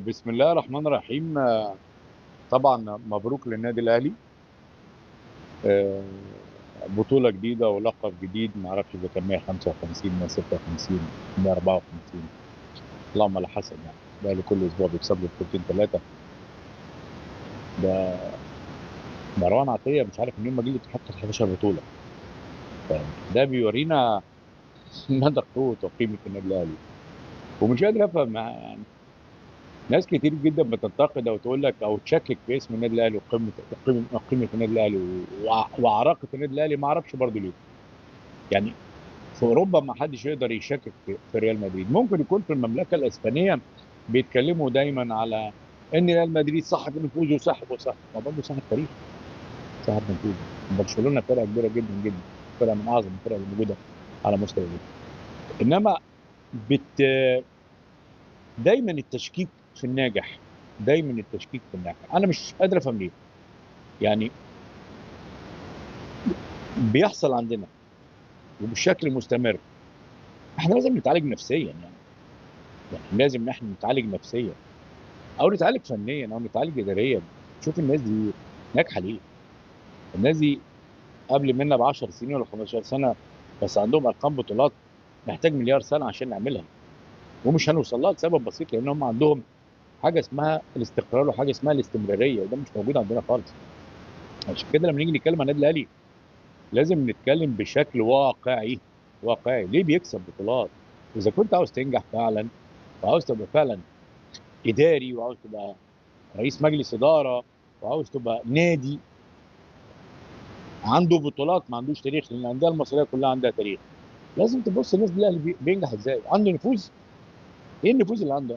بسم الله الرحمن الرحيم. طبعا مبروك للنادي الاهلي. آه، بطولة جديدة ولقب جديد، ما اعرفش اذا كان 155 156 154، اللهم على حسب. يعني الاهلي كل اسبوع بيكسب له بطولتين ثلاثة. ده مروان عطية مش عارف منين ما جه حتى 11 بطولة. ده بيورينا مدى قوة وقيمة النادي الاهلي. ومش قادر افهم يعني ناس كتير جدا بتنتقد او تقول لك او تشكك في اسم النادي الاهلي وقيمه النادي الاهلي وعراقه النادي الاهلي، ما اعرفش برضه ليه. يعني في اوروبا ما حدش يقدر يشكك في ريال مدريد. ممكن يكون في المملكه الاسبانيه بيتكلموا دايما على ان ريال مدريد صاحب نفوذ وصاحب ما برضه صاحب تاريخ، صاحب نفوذ. برشلونه فرقه كبيره جدا جدا، فرقه من اعظم الفرق اللي موجوده على مستوى العالم. انما بت دايما التشكيك في الناجح، دايما التشكيك في الناجح، انا مش قادر افهم ليه. يعني بيحصل عندنا وبشكل مستمر. احنا لازم نتعالج نفسيا يعني لازم ان احنا نتعالج نفسيا، او نتعالج فنيا، او نتعالج اداريا. شوف الناس دي ناجحه ليه؟ الناس دي قبل منا ب 10 سنين ولا 15 سنه، بس عندهم ارقام بطولات نحتاج مليار سنه عشان نعملها، ومش هنوصل لها لسبب بسيط، لان هم عندهم حاجه اسمها الاستقرار وحاجه اسمها الاستمراريه، وده مش موجود عندنا خالص. عشان كده لما نيجي نتكلم عن النادي الاهلي لازم نتكلم بشكل واقعي. واقعي ليه بيكسب بطولات؟ اذا كنت عاوز تنجح فعلا، وعاوز تبقى فعلا اداري، وعاوز تبقى رئيس مجلس اداره، وعاوز تبقى نادي عنده بطولات ما عندوش تاريخ، لان الانديه المصريه كلها عندها تاريخ، لازم تبص الناس دي الاهلي بينجح ازاي، عنده نفوذ. ايه النفوذ اللي عنده؟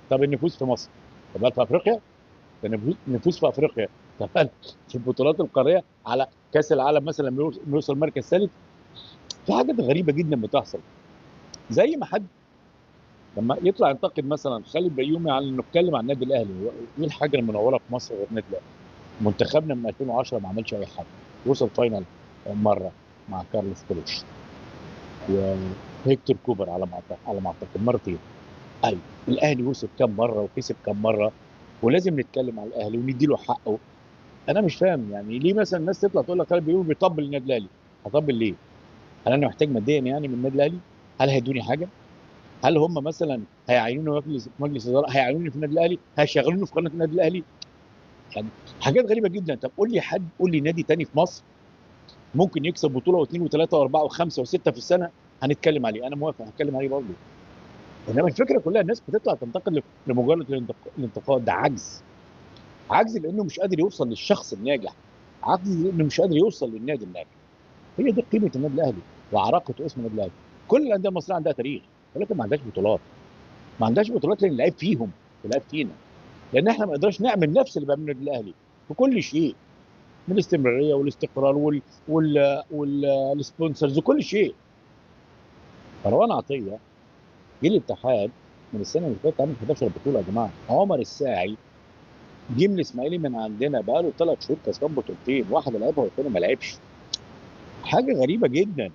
طب النفوذ في مصر، طب هل في افريقيا؟ ده نفوذ في افريقيا. طب هل في البطولات القاريه على كاس العالم مثلا لما يوصل مركز ثالث؟ في حاجات غريبه جدا بتحصل. زي ما حد لما يطلع ينتقد مثلا خالد بيومي على انه اتكلم عن النادي الاهلي، ايه الحاجه المنوره في مصر غير النادي الاهلي؟ منتخبنا من 2010 ما عملش اي حاجه، وصل فاينل مره مع كارلوس كولوش وهيكتور كوبر على ما اعتقد مرتين. ايوه، الاهلي وصل كام مره وكسب كام مره، ولازم نتكلم على الاهلي وندي له حقه. انا مش فاهم يعني ليه مثلا الناس تطلع تقول لك خالد بيومي بيطبل النادي الاهلي. هطبل ليه؟ هل انا محتاج ماديا يعني من النادي الاهلي؟ هل هيدوني حاجه؟ هل هم مثلا هيعينوني مجلس اداره، هيعينوني في النادي الاهلي، هيشغلوني في قناه النادي الاهلي؟ يعني حاجات غريبه جدا. طب قول لي حد، قول لي نادي تاني في مصر ممكن يكسب بطوله واثنين وثلاثه واربعه وخمسه وسته في السنه هنتكلم عليه، انا موافق هتكلم عليه برضه. انما الفكره كلها الناس بتطلع تنتقد لمجرد الانتقاد. ده عجز، عجز لانه مش قادر يوصل للشخص الناجح، عجز لانه مش قادر يوصل للنادي الناجح. هي دي قيمه النادي الاهلي وعراقه اسم النادي الاهلي. كل الانديه المصريه عندها تاريخ، ولكن ما عندهاش بطولات. ما عندهاش بطولات لان العيب فيهم والعيب فينا، لان احنا ما نقدرش نعمل نفس اللي بيعمله النادي الاهلي في كل شيء، من الاستمراريه والاستقرار والسبونسرز وكل شيء. مروان عطيه جه الاتحاد من السنه اللي فاتت عامل 11 بطوله يا جماعه. عمر الساعي جه من الاسماعيلي من عندنا بقى له 3 شهور كسبان بطولتين، واحده لعبها والثاني ما لعبش. حاجه غريبه جدا.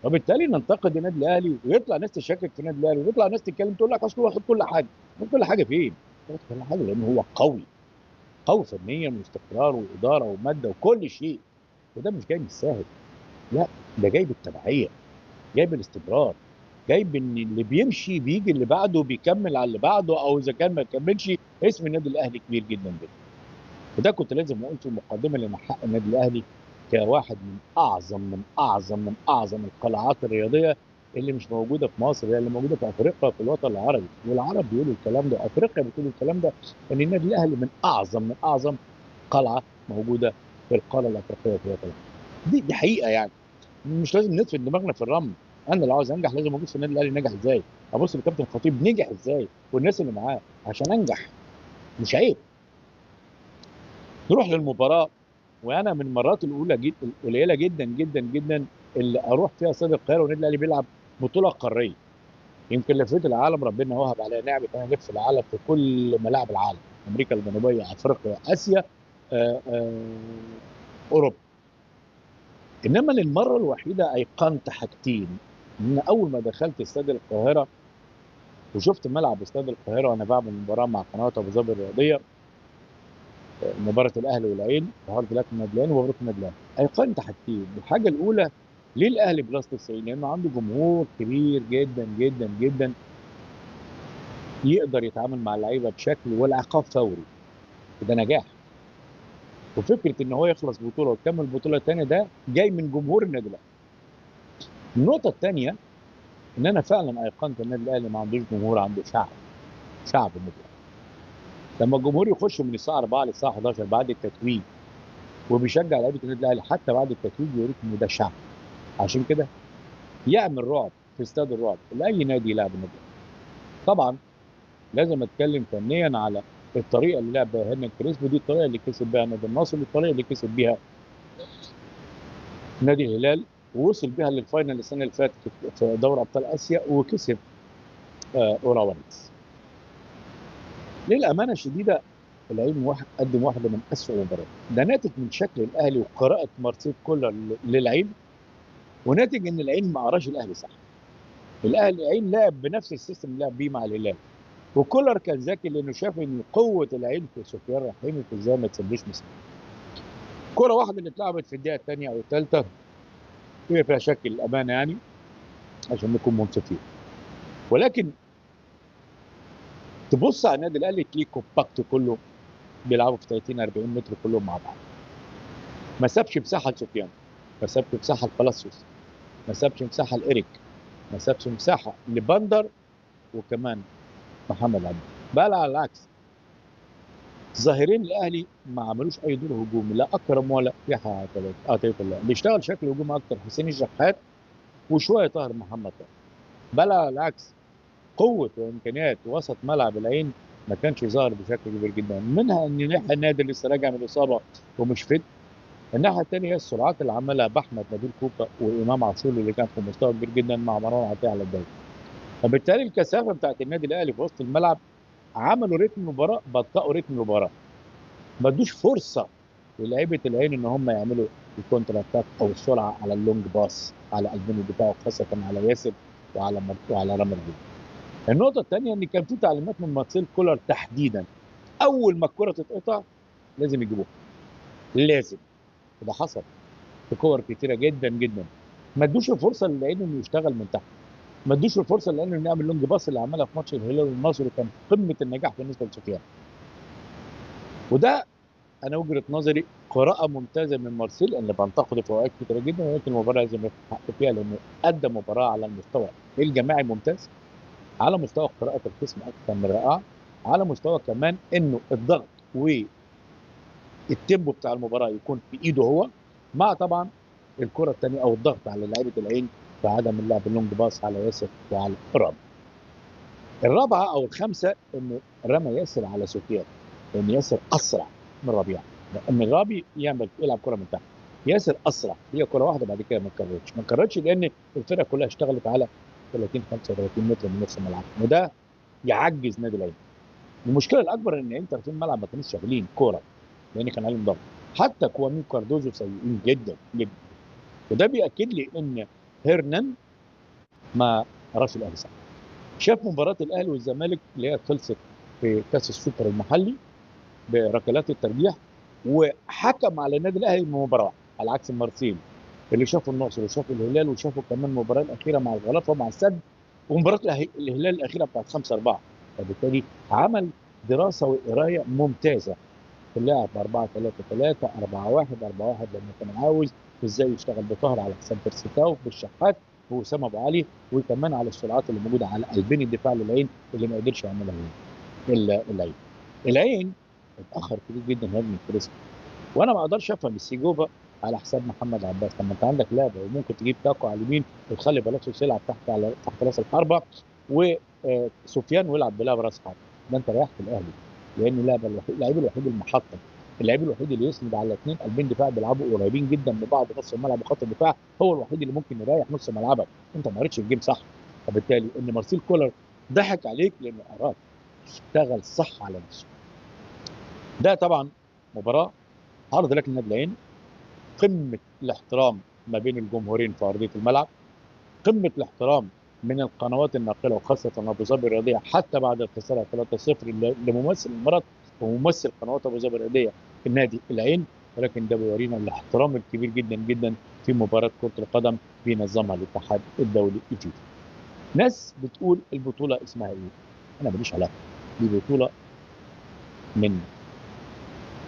وبالتالي ننتقد النادي الاهلي ويطلع ناس تشكك في النادي الاهلي، ويطلع ناس تتكلم تقول لك اصله واخد كل حاجه. واخد كل حاجه فين؟ واخد كل حاجه لانه هو قوي، قوي فنيا واستقرار واداره وماده وكل شيء. وده مش جاي من الساهل، لا، ده جاي بالتبعيه، جاي بالاستمرار، جاي بان اللي بيمشي بيجي اللي بعده بيكمل على اللي بعده، او اذا كان ما كملش اسم النادي الاهلي كبير جدا جدا. وده كنت لازم اقول في المقدمه لان حق النادي الاهلي كواحد من اعظم القلعات الرياضيه اللي مش موجوده في مصر، هي اللي موجوده في افريقيا في الوطن العربي، والعرب بيقولوا الكلام ده، افريقيا بتقول الكلام ده، ان النادي الاهلي من اعظم قلعه موجوده في القاره الافريقيه في الوطن العربي. دي حقيقه يعني، مش لازم ندفن دماغنا في الرمل. انا لو عاوز انجح لازم ابص النادي الاهلي نجح ازاي، ابص لكابتن خطيب نجح ازاي والناس اللي معاه عشان انجح. مش عيب نروح للمباراه وانا من المرات القليله جدا جدا جدا اللي اروح فيها استاد القاهره والنادي الاهلي بيلعب بطوله قاريه. يمكن لفيت العالم، ربنا وهب عليا نعمه انا الف العالم في كل ملاعب العالم، امريكا الجنوبيه، افريقيا، اسيا، اوروبا. انما للمره الوحيده ايقنت حاجتين. ان اول ما دخلت استاد القاهره وشفت ملعب استاد القاهره وانا بعمل مباراه مع قناه ابو ظبي الرياضيه، مباراه الاهلي والعين وهارد لك النادي الاهلي ومبروك النادي الاهلي. ايقنت حاجتين، الحاجه الاولى ليه الاهلي بلس 90؟ لانه عنده جمهور كبير جدا جدا جدا يقدر يتعامل مع اللعيبه بشكل، والعقاب فوري، ده نجاح. وفكره ان هو يخلص بطوله ويكمل بطوله ثانيه ده جاي من جمهور النادي الاهلي. النقطه الثانيه ان انا فعلا ايقنت النادي الاهلي ما عندوش جمهور، عنده شعب، شعب النادي الاهلي. لما الجمهور يخش من الساعه 4 للساعه 11 بعد التتويج وبيشجع لعيبه النادي الاهلي حتى بعد التتويج، يوريك ان ده شعب. عشان كده يعمل رعب في استاد الرعب لاي نادي يلعب النادي الاهلي. طبعا لازم اتكلم فنيا على الطريقه اللي لعب بيها هيرنان كريسبو، دي الطريقه اللي كسب بيها نادي النصر، والطريقه اللي كسب بيها نادي الهلال، ووصل بيها للفاينل السنه اللي فاتت في دوري ابطال اسيا وكسب اوراوانكس. للامانه الشديده العين واحد قدم واحده من اسوء المباريات، ده ناتج من شكل الاهلي وقراءه مارسيل كولر للعين، وناتج ان العين ما قراش الاهلي صح. الاهلي العين لعب بنفس السيستم اللي لعب بيه مع الهلال، وكولر كان ذكي لانه شاف ان قوه العين في سفيان رحيمي في ازاي ما تسديش مساحه. كره واحده اللي اتلعبت في الدقيقه الثانيه او الثالثه هي فيها شك للامانه يعني، عشان نكون منصفين. ولكن تبص على النادي الاهلي تلاقيه كومباكت كله بيلعبوا في 30 40 متر كلهم مع بعض. ما سابش مساحه لسفيان، ما سابش مساحه لبلاسيوس، ما سابش مساحه لايريك، ما سابش مساحه لبندر، وكمان محمد عبد. بل على العكس، ظاهرين الاهلي ما عملوش اي دور هجومي، لا اكرم ولا يحيى عطيه الله. اللي اشتغل شكل هجومي اكتر حسين الشحات وشويه طاهر محمد طاهر. بل على العكس، قوه وامكانيات وسط ملعب العين ما كانش ظاهر بشكل كبير جدا، منها ان يحيى النادر لسه راجع من الاصابه ومش فت. الناحيه الثانيه هي السرعات اللي عملها باحمد نبيل كوكا وامام عاشور اللي كان في مستوى كبير جدا مع مروان عطيه على الدوري. فبالتالي الكثافه بتاعت النادي الاهلي في وسط الملعب عملوا رتم مباراه، بطئوا رتم المباراه، ما ادوش فرصه للعيبه العين ان هم يعملوا الكونتر اتاك او السرعه على اللونج باس على قلبين الدفاع، خاصه على ياسر وعلى رامي ربيع. النقطه الثانيه ان كان في تعليمات من مارسيل كولر تحديدا، اول ما الكره تتقطع لازم يجيبوها، لازم. وده حصل في كور كتيره جدا جدا. ما ادوش الفرصه للعين انه يشتغل من تحت، ما ادوش الفرصه لانه نعمل لونج باس اللي عملها في ماتش الهلال والنصر، وكان قمه النجاح بالنسبه لسفيان. وده انا وجهه نظري قراءه ممتازه من مارسيل اللي بنتقده في اوقات كتيره جدا، ولكن المباراه لازم ياخد حقه فيها لانه ادى مباراه على المستوى الجماعي ممتاز، على مستوى قراءه الخصم اكثر من رائعه، على مستوى كمان انه الضغط والتيمبو بتاع المباراه يكون في ايده هو، مع طبعا الكره الثانيه او الضغط على لعيبه العين في عدم اللعب اللونج باس على ياسر وعلى رامي. الرابعه او الخامسه انه رمى ياسر على سفيان، لان ياسر اسرع من ربيعه، لان رابي يلعب كره من تحت، ياسر اسرع. هي كره واحده بعد كده ما كررتش لان الفرقه كلها اشتغلت على 30 35 متر من نص الملعب، وده يعجز نادي العين. المشكله الاكبر ان انتر في الملعب ما كانوش شغالين كوره لان كان عليهم ضغط، حتى كوامين كاردوزو سيئين جدا جدا. وده بياكد لي ان هيرنان ما قراش الاهلي صح. شاف مباراه الاهلي والزمالك اللي هي خلصت في كاس السوبر المحلي بركلات الترجيح، وحكم على النادي الاهلي بمباراه، على عكس مارسيل اللي شافوا النصر وشافوا الهلال وشافوا كمان المباراه الاخيره مع الغلطه ومع السد ومباراه الهلال الاخيره بتاعت 5-4. فبالتالي عمل دراسه وقرايه ممتازه في اللعب 4-3-3 4-1 4-1 لما كان عاوز، ازاي يشتغل بطاهر على حساب بيرسيتاو بالشحات واسامه ابو علي، وكمان على السرعات اللي موجوده على قلبين الدفاع للعين اللي ما قدرش يعملها العين. العين اتاخر كتير جدا هجم كريسبو، وانا ما اقدرش افهم السيجوفا على حساب محمد عباس. طب ما انت عندك لعبه وممكن تجيب تاكو على اليمين وتخلي بلاتوس يلعب تحت راس الحربه، وسفيان ويلعب بلعب راس حربه. ده انت ريحت الاهلي، لان اللعيب الوحيد المحطم، اللعيب الوحيد اللي يسند على اثنين قلبين دفاع بيلعبوا قريبين جدا من بعض نص الملعب وخط الدفاع، هو الوحيد اللي ممكن يريح نص ملعبك. انت ما قريتش الجيم صح. فبالتالي ان مارسيل كولر ضحك عليك لانه اراك اشتغل صح على نفسه. ده طبعا مباراه عرض لك النادي العين، قمه الاحترام ما بين الجمهورين في ارضيه الملعب، قمه الاحترام من القنوات الناقله وخاصه ابو ظبي الرياضيه حتى بعد الخساره 3-0 لممثل الامارات وممثل قنوات ابو ظبي الرياضيه في النادي العين، ولكن ده بيورينا الاحترام الكبير جدا جدا في مباراه كره القدم بينظمها الاتحاد الدولي الفيفا. ناس بتقول البطوله اسمها ايه؟ انا ماليش علاقه، دي بطوله من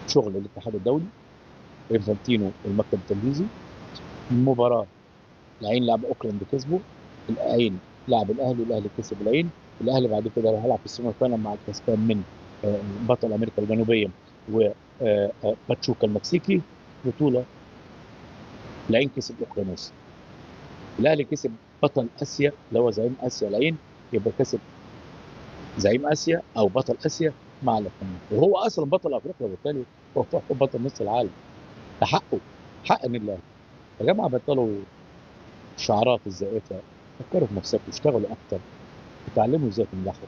شغل الاتحاد الدولي، انفانتينو والمكتب التنفيذي. المباراه العين لعب اوكلاند كسبه، العين لعب الاهلي والاهلي كسب العين، الاهلي بعد كده هيلعب في السيمي فاينال مع الكسبان من بطل امريكا الجنوبيه وباتشوكا المكسيكي. بطوله العين كسب اوكرانوس، الاهلي كسب بطل اسيا اللي هو زعيم اسيا العين، يبقى كسب زعيم اسيا او بطل اسيا مع الاثنين، وهو اصلا بطل افريقيا وبالتالي هو بطل نص العالم. ده حقه، حق ان الاهلي. يا جماعه بطلوا الشعارات الزائفه، فكروا في نفسكم، اشتغلوا اكتر، اتعلموا ازاي تنجحوا،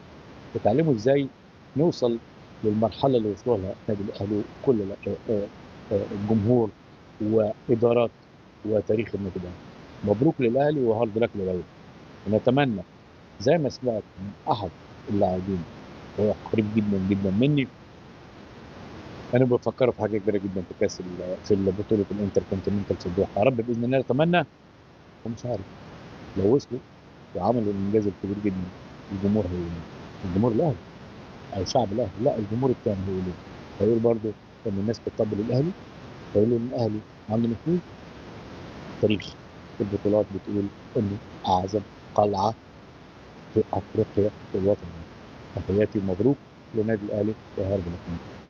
اتعلموا ازاي نوصل للمرحله اللي وصلوا لها النادي الاهلي وكل الجمهور وادارات وتاريخ النادي الاهلي. مبروك للاهلي وهارد لك للعين. ونتمنى زي ما سمعت من احد اللاعبين وهو قريب جدا جدا مني، انا بفكر في حاجه كبيره جدا في في بطوله الانتر كونتيننتال في الدوحه. يا رب باذن الله نتمنى، ومش عارف لو وصلوا وعملوا الانجاز الكبير جدا، الجمهور هيقول الجمهور الاهلي او شعب الاهلي، لا الجمهور الثاني هيقول هيقول برضه ان الناس بتطبل الاهلي، هيقولوا ان الاهلي عنده نفوذ. تاريخ البطولات بتقول انه اعظم قلعه في افريقيا في الوطن. تحياتي ومبروك للنادي الاهلي وهارد لك.